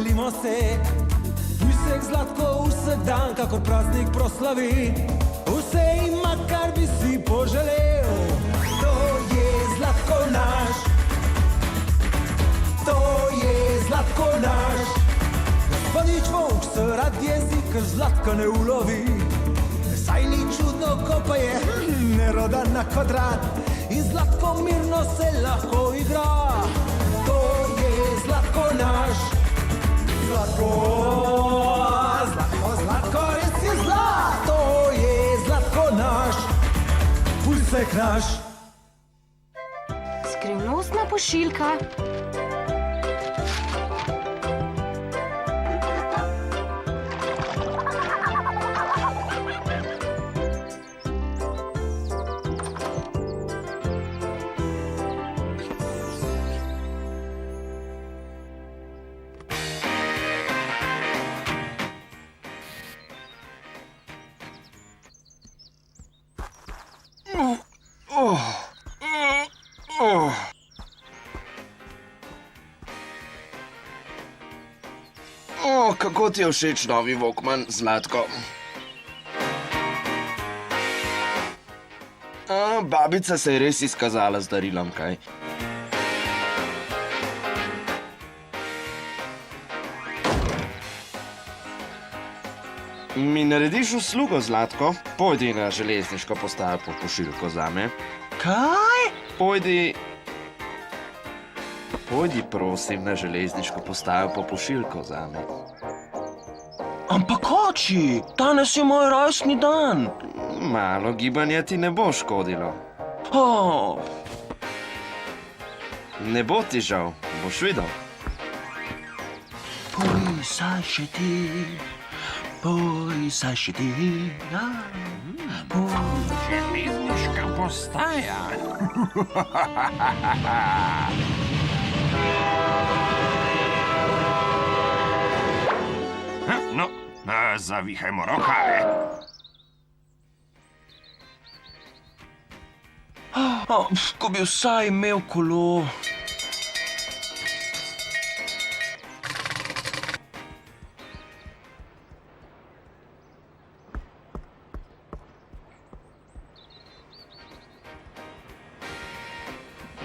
veselimo se. Pujsek Zlatko vsak dan, kakor praznik proslavi. Vse ima, kar bi si poželel. To je Zlatko naš. To je Zlatko naš. Gospodič Volk se rad jezi, ker Zlatka ne ulovi. Saj ni čudno, ko pa je nerodan na kvadrat. In Zlatko mirno se lahko igra. To je Zlatko naš. Zlatko, Zlatko, Zlatko, res je zlat. To je Zlatko naš. Pujsek naš. Skrivnostna pošiljka. Kako ti je všeč novi Walkman, Zlatko? Babica se je res izkazala z darilom, kaj? Mi narediš uslugo, Zlatko? Pojdi na železniško postajo po pošiljko zame. Kaj? Pojdi, prosim, na železniško postajo po pošiljko zame. Ampak oči, danes je moj rojstni dan. Malo gibanja ti ne bo škodilo. Ne bo ti žal, boš videl. Poj, saj še ti, ja. Železniška postaja. No, zavihajmo rokave. Ko bi vsaj imel kolo.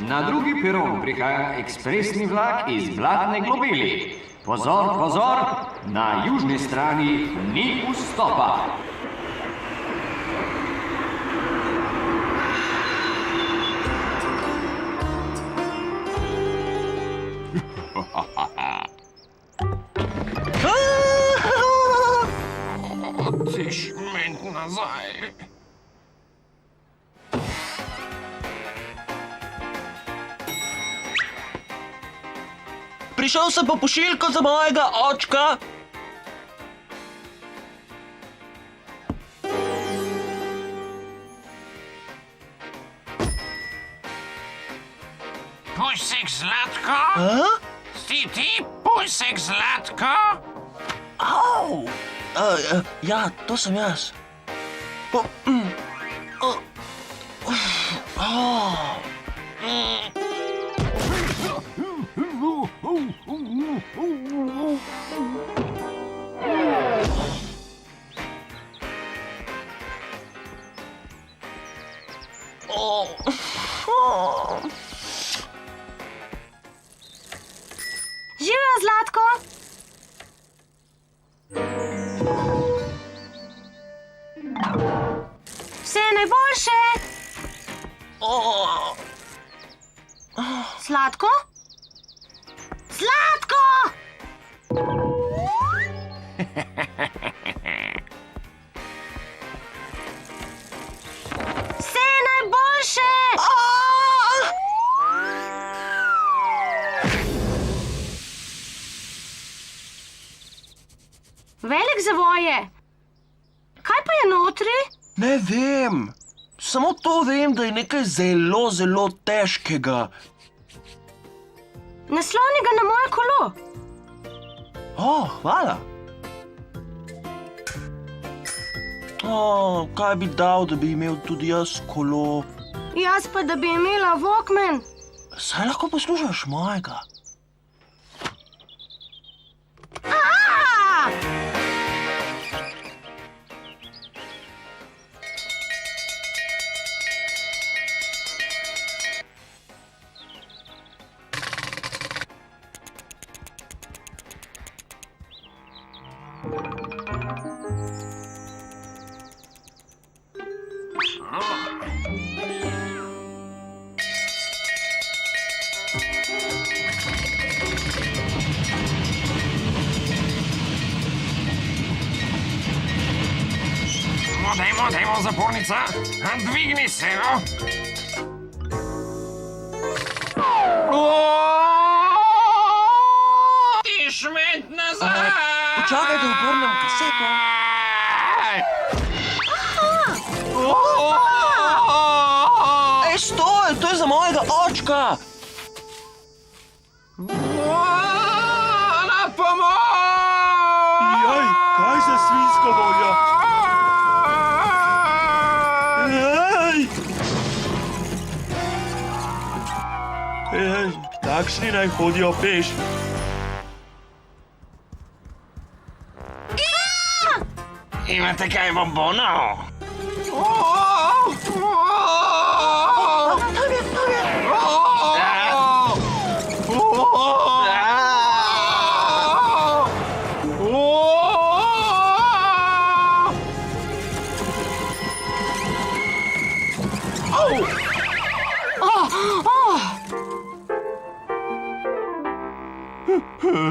Na drugi peron prihaja ekspresni vlak iz Blatne Globeli. Pozor, pozor, na južni strani ni vstopa. Ti šment nazaj. Prišel sem po pošiljko za mojega očka. Pujsek Zlatko? Si ti Pujsek Zlatko? Au! Ja, to sem jaz. Živjo, Zlatko! Vse najboljše! Zlatko? Zlatko! Vse najboljše! Velik zavoj je. Kaj pa je notri? Ne vem. Samo to vem, da je nekaj zelo, zelo težkega. Nasloni ga na moje kolo. Hvala. Kaj bi dal, da bi imel tudi jaz kolo? Jaz pa, da bi imela Walkman. Saj lahko poslušaš mojega. dajmo zapornica, dvigni se, no. Ti šment nazaj! Počakaj, da obrnem kaseto. Ej, stoj, to je za mojega očka. Na pomoč! Jaj, kaj za svinjsko voljo? Ej, takšni naj hodijo peš. Imate kaj bombonov?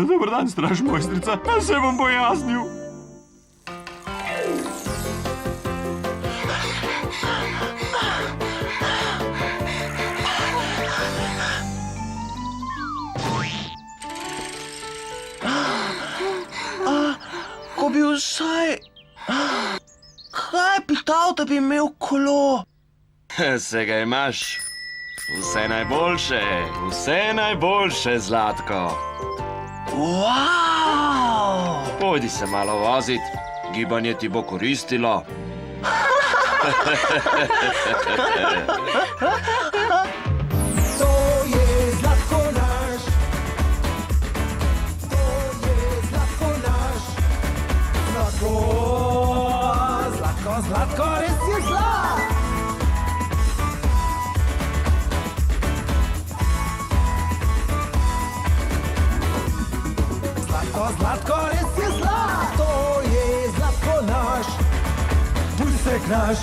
Dobar dan, stražmojstrica. Se bom pojasnil. Ko bi vsaj... Kaj bi dal, da bi imel kolo? Se ga imaš. Vse najboljše, Zlatko. Wow! Pojdi se malo vozit, gibanje ti bo koristilo. To je Zlatko naš. To je Zlatko naš. Zlatko, Zlatko, Zlatko, res je zlat. Zlatko, Zlatko, res je zlat. To je Zlatko naš. Pulsek naš.